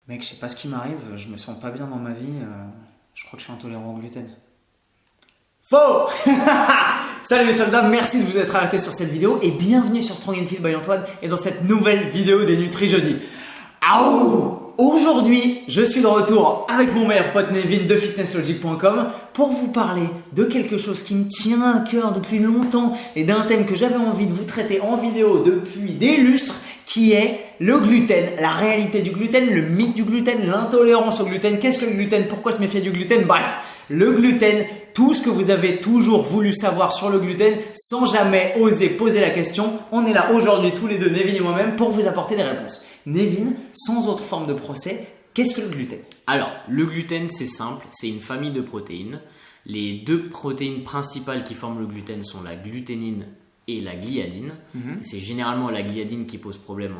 Mec, je sais pas ce qui m'arrive, je me sens pas bien dans ma vie. Je crois que je suis intolérant au gluten. Faux. Salut les soldats, merci de vous être arrêtés sur cette vidéo et bienvenue sur Strong and Fit by Antoine et dans cette nouvelle vidéo des Nutri Jeudi. Aujourd'hui, je suis de retour avec mon meilleur pote Nevin de fitnesslogic.com pour vous parler de quelque chose qui me tient à cœur depuis longtemps et d'un thème que j'avais envie de vous traiter en vidéo depuis des lustres, qui est le gluten, la réalité du gluten, le mythe du gluten, l'intolérance au gluten. Qu'est-ce que le gluten? Pourquoi se méfier du gluten? Bref, le gluten, tout ce que vous avez toujours voulu savoir sur le gluten sans jamais oser poser la question. On est là aujourd'hui tous les deux, Nevin et moi-même, pour vous apporter des réponses. Nevin, sans autre forme de procès, qu'est-ce que le gluten? Alors, le gluten, c'est simple, c'est une famille de protéines. Les deux protéines principales qui forment le gluten sont la gluténine et la gliadine. C'est généralement la gliadine qui pose problème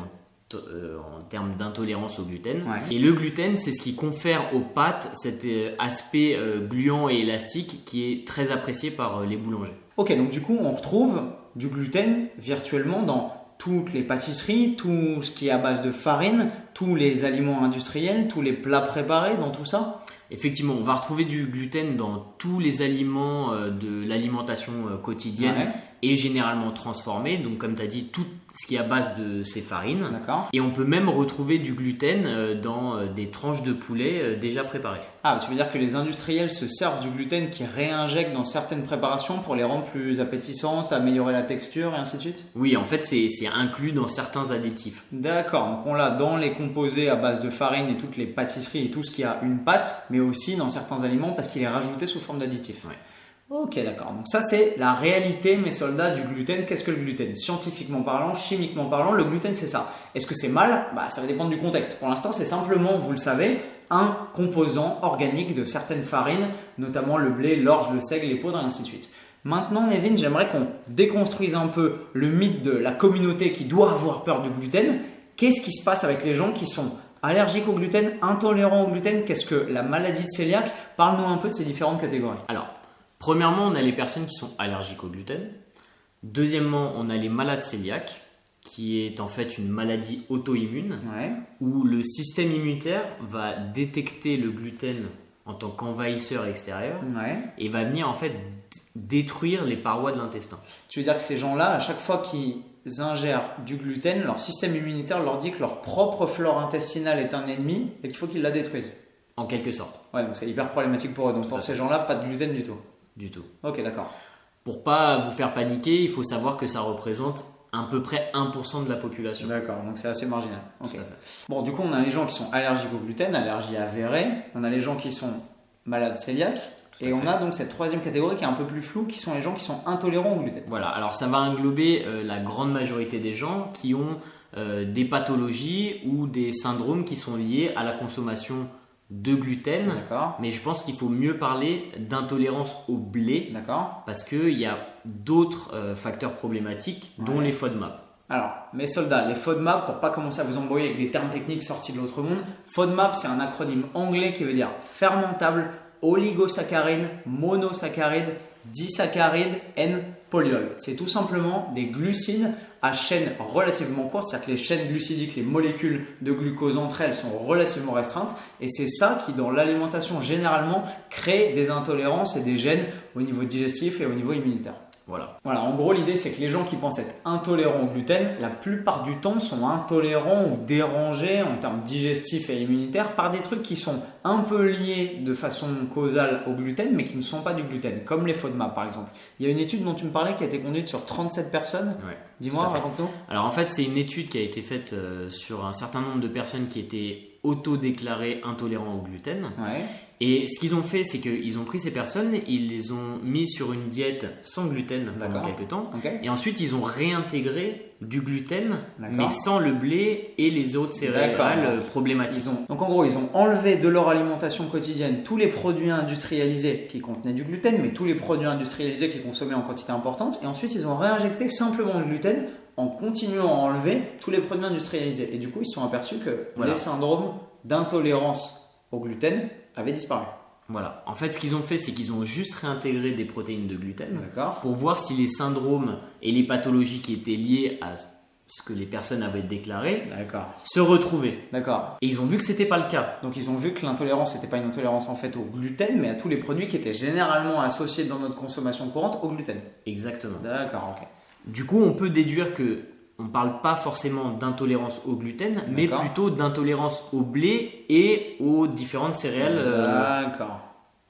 en termes d'intolérance au gluten. Et le gluten, c'est ce qui confère aux pâtes cet aspect gluant et élastique qui est très apprécié par les boulangers. Ok, donc du coup, on retrouve du gluten virtuellement dans toutes les pâtisseries, tout ce qui est à base de farine, tous les aliments industriels, tous les plats préparés, dans tout ça? Effectivement, on va retrouver du gluten dans tous les aliments de l'alimentation quotidienne et généralement transformés. Donc, comme tu as dit, tout ce qui est à base de ces farines. D'accord. Et on peut même retrouver du gluten dans des tranches de poulet déjà préparées. Ah, tu veux dire que les industriels se servent du gluten qui réinjectent dans certaines préparations pour les rendre plus appétissantes, améliorer la texture et ainsi de suite? Oui, en fait, c'est inclus dans certains additifs. D'accord, donc on l'a dans les composés à base de farine et toutes les pâtisseries et tout ce qui a une pâte, mais aussi dans certains aliments parce qu'il est rajouté sous forme d'additif. Ok, d'accord. Donc ça, c'est la réalité, mes soldats, du gluten. Qu'est-ce que le gluten? Scientifiquement parlant, chimiquement parlant, le gluten, c'est ça. Est-ce que c'est mal? Ça va dépendre du contexte. Pour l'instant, c'est simplement, vous le savez, un composant organique de certaines farines, notamment le blé, l'orge, le seigle, les poudres, et ainsi de suite. Maintenant, Nevin, j'aimerais qu'on déconstruise un peu le mythe de la communauté qui doit avoir peur du gluten. Qu'est-ce qui se passe avec les gens qui sont allergiques au gluten, intolérants au gluten? Qu'est-ce que la maladie de cœliaque? Parle-nous un peu de ces différentes catégories. Alors, premièrement, on a les personnes qui sont allergiques au gluten. Deuxièmement, on a les malades cœliaques, qui est en fait une maladie auto-immune, où le système immunitaire va détecter le gluten en tant qu'envahisseur extérieur et va venir en fait détruire les parois de l'intestin. Tu veux dire que ces gens-là, à chaque fois qu'ils ingèrent du gluten, leur système immunitaire leur dit que leur propre flore intestinale est un ennemi et qu'il faut qu'ils la détruisent? En quelque sorte. Ouais, donc c'est hyper problématique pour eux. Donc pour ces gens-là, pas de gluten du tout? Du tout. Ok, d'accord. Pour pas vous faire paniquer, il faut savoir que ça représente à peu près 1% de la population. D'accord, donc c'est assez marginal. Okay. Bon, du coup, on a les gens qui sont allergiques au gluten, allergie avérée. On a les gens qui sont malades cœliaques. Et on a donc cette troisième catégorie qui est un peu plus floue, qui sont les gens qui sont intolérants au gluten. Voilà, alors ça va englober la grande majorité des gens qui ont des pathologies ou des syndromes qui sont liés à la consommation de gluten. Mais je pense qu'il faut mieux parler d'intolérance au blé. Parce qu'il y a d'autres facteurs problématiques, dont les FODMAP. Alors, mes soldats, les FODMAP, pour pas commencer à vous embrouiller avec des termes techniques sortis de l'autre monde, FODMAP, c'est un acronyme anglais qui veut dire fermentable, oligosaccharide, monosaccharide, disaccharide, N-polyol. C'est tout simplement des glucides à chaîne relativement courte, c'est-à-dire que les chaînes glucidiques, les molécules de glucose entre elles sont relativement restreintes et c'est ça qui, dans l'alimentation, généralement, crée des intolérances et des gènes au niveau digestif et au niveau immunitaire. Voilà, en gros, l'idée, c'est que les gens qui pensent être intolérants au gluten, la plupart du temps, sont intolérants ou dérangés en termes digestifs et immunitaires par des trucs qui sont un peu liés de façon causale au gluten, mais qui ne sont pas du gluten, comme les FODMAP par exemple. Il y a une étude dont tu me parlais qui a été conduite sur 37 personnes. Dis-moi, raconte-nous. Alors en fait, c'est une étude qui a été faite sur un certain nombre de personnes qui étaient auto-déclarées intolérantes au gluten. Et ce qu'ils ont fait, c'est qu'ils ont pris ces personnes, ils les ont mis sur une diète sans gluten pendant quelques temps. Et ensuite, ils ont réintégré du gluten, mais sans le blé et les autres céréales problématiques. Donc en gros, ils ont enlevé de leur alimentation quotidienne tous les produits industrialisés qui contenaient du gluten, mais tous les produits industrialisés qui consommaient en quantité importante. Et ensuite, ils ont réinjecté simplement le gluten en continuant à enlever tous les produits industrialisés. Et du coup, ils se sont aperçus que les syndromes d'intolérance au gluten avaient disparu. Voilà. En fait, ce qu'ils ont fait, c'est qu'ils ont juste réintégré des protéines de gluten pour voir si les syndromes et les pathologies qui étaient liées à ce que les personnes avaient déclaré, D'accord. se retrouvaient. D'accord. Et ils ont vu que c'était pas le cas. Donc ils ont vu que l'intolérance n'était pas une intolérance en fait au gluten, mais à tous les produits qui étaient généralement associés dans notre consommation courante au gluten. Exactement. D'accord, ok. Du coup, on peut déduire que on ne parle pas forcément d'intolérance au gluten, mais D'accord. plutôt d'intolérance au blé et aux différentes céréales. D'accord.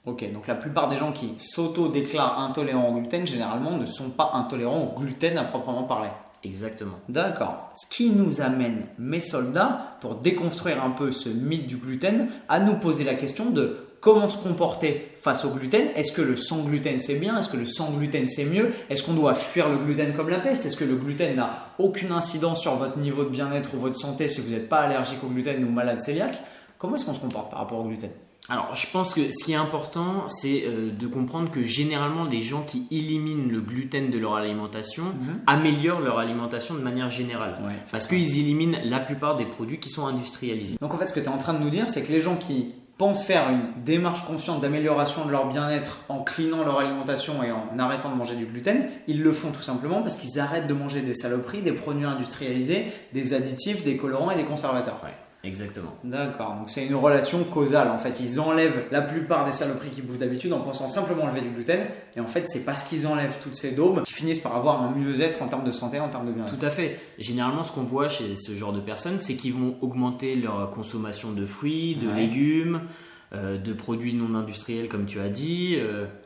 Ok, donc la plupart des gens qui s'auto-déclarent intolérants au gluten, généralement ne sont pas intolérants au gluten à proprement parler. Exactement. D'accord. Ce qui nous amène, mes soldats, pour déconstruire un peu ce mythe du gluten, à nous poser la question de comment se comporter face au gluten. Est-ce que le sans gluten c'est bien? Est-ce que le sans gluten c'est mieux? Est-ce qu'on doit fuir le gluten comme la peste? Est-ce que le gluten n'a aucune incidence sur votre niveau de bien-être ou votre santé si vous n'êtes pas allergique au gluten ou malade cœliaque? Comment est-ce qu'on se comporte par rapport au gluten? Alors, je pense que ce qui est important, c'est de comprendre que généralement, les gens qui éliminent le gluten de leur alimentation améliorent leur alimentation de manière générale. Ouais. Parce qu'ils éliminent la plupart des produits qui sont industrialisés. Donc en fait, ce que tu es en train de nous dire, c'est que les gens qui pensent faire une démarche consciente d'amélioration de leur bien-être en cleanant leur alimentation et en arrêtant de manger du gluten, ils le font tout simplement parce qu'ils arrêtent de manger des saloperies, des produits industrialisés, des additifs, des colorants et des conservateurs. Ouais, exactement. D'accord, donc c'est une relation causale en fait. Ils enlèvent la plupart des saloperies qu'ils bouffent d'habitude en pensant simplement enlever du gluten. Et en fait, c'est parce qu'ils enlèvent toutes ces daubes qu'ils finissent par avoir un mieux-être en termes de santé, en termes de bien-être. Tout à fait. Généralement, ce qu'on voit chez ce genre de personnes, c'est qu'ils vont augmenter leur consommation de fruits, de légumes, de produits non industriels, comme tu as dit.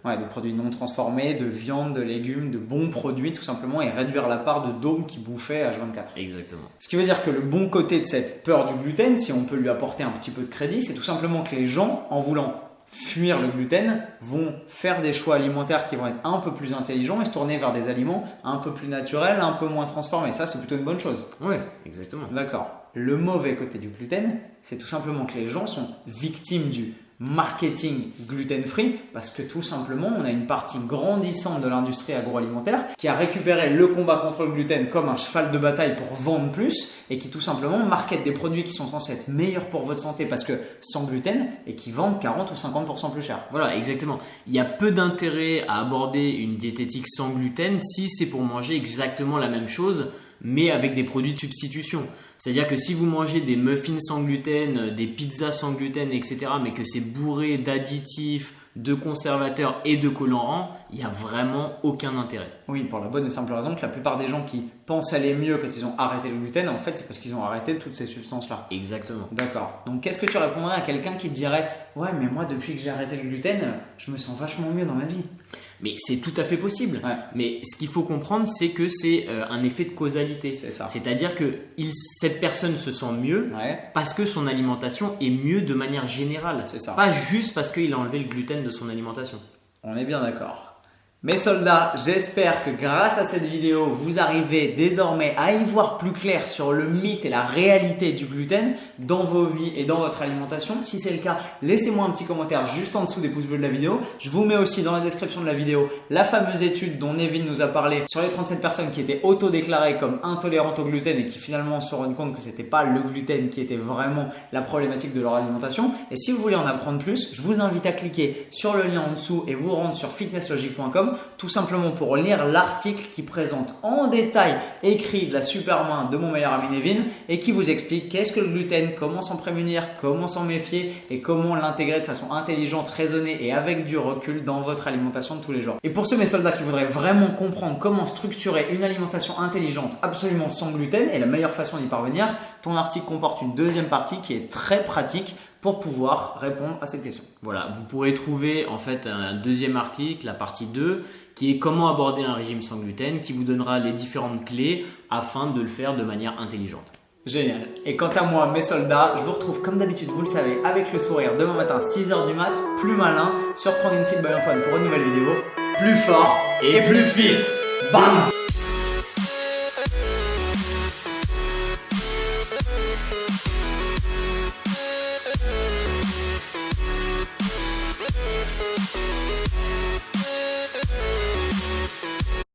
Ouais, de produits non transformés, de viande, de légumes, de bons produits tout simplement et réduire la part de daubes qu'ils bouffaient H24. Exactement. Ce qui veut dire que le bon côté de cette peur du gluten, si on peut lui apporter un petit peu de crédit, c'est tout simplement que les gens, en voulant fuir le gluten, vont faire des choix alimentaires qui vont être un peu plus intelligents et se tourner vers des aliments un peu plus naturels, un peu moins transformés. Ça, c'est plutôt une bonne chose. Ouais, exactement. D'accord. Le mauvais côté du gluten, c'est tout simplement que les gens sont victimes du marketing gluten-free parce que tout simplement, on a une partie grandissante de l'industrie agroalimentaire qui a récupéré le combat contre le gluten comme un cheval de bataille pour vendre plus et qui tout simplement market des produits qui sont censés être meilleurs pour votre santé parce que sans gluten et qui vendent 40 ou 50% plus cher. Voilà, exactement. Il y a peu d'intérêt à aborder une diététique sans gluten si c'est pour manger exactement la même chose mais avec des produits de substitution. C'est-à-dire que si vous mangez des muffins sans gluten, des pizzas sans gluten, etc., mais que c'est bourré d'additifs, de conservateurs et de colorants, il n'y a vraiment aucun intérêt. Oui, pour la bonne et simple raison que la plupart des gens qui pensent aller mieux quand ils ont arrêté le gluten, en fait, c'est parce qu'ils ont arrêté toutes ces substances-là. Exactement. D'accord. Donc, qu'est-ce que tu répondrais à quelqu'un qui te dirait « Ouais, mais moi, depuis que j'ai arrêté le gluten, je me sens vachement mieux dans ma vie ». Mais c'est tout à fait possible. Ouais. Mais ce qu'il faut comprendre, c'est que c'est un effet de causalité. C'est ça. C'est-à-dire que cette personne se sent mieux parce que son alimentation est mieux de manière générale. C'est ça. Pas juste parce qu'il a enlevé le gluten de son alimentation. On est bien d'accord. Mes soldats, j'espère que grâce à cette vidéo, vous arrivez désormais à y voir plus clair sur le mythe et la réalité du gluten dans vos vies et dans votre alimentation. Si c'est le cas, laissez-moi un petit commentaire juste en dessous des pouces bleus de la vidéo. Je vous mets aussi dans la description de la vidéo la fameuse étude dont Nevin nous a parlé sur les 37 personnes qui étaient auto-déclarées comme intolérantes au gluten et qui finalement se rendent compte que c'était pas le gluten qui était vraiment la problématique de leur alimentation. Et si vous voulez en apprendre plus, je vous invite à cliquer sur le lien en dessous et vous rendre sur fitnesslogic.com. Tout simplement pour lire l'article qui présente en détail écrit de la super main de mon meilleur ami Nevin et qui vous explique qu'est-ce que le gluten, comment s'en prémunir, comment s'en méfier et comment l'intégrer de façon intelligente, raisonnée et avec du recul dans votre alimentation de tous les jours. Et pour ceux mes soldats qui voudraient vraiment comprendre comment structurer une alimentation intelligente absolument sans gluten et la meilleure façon d'y parvenir, ton article comporte une deuxième partie qui est très pratique pour pouvoir répondre à cette question. Voilà, vous pourrez trouver en fait un deuxième article, la partie 2, qui est comment aborder un régime sans gluten, qui vous donnera les différentes clés afin de le faire de manière intelligente. Génial. Et quant à moi, mes soldats, je vous retrouve comme d'habitude, vous le savez, avec le sourire demain matin, 6h du mat, plus malin, sur Trending Fit by Antoine pour une nouvelle vidéo, plus fort et plus fit. Bam!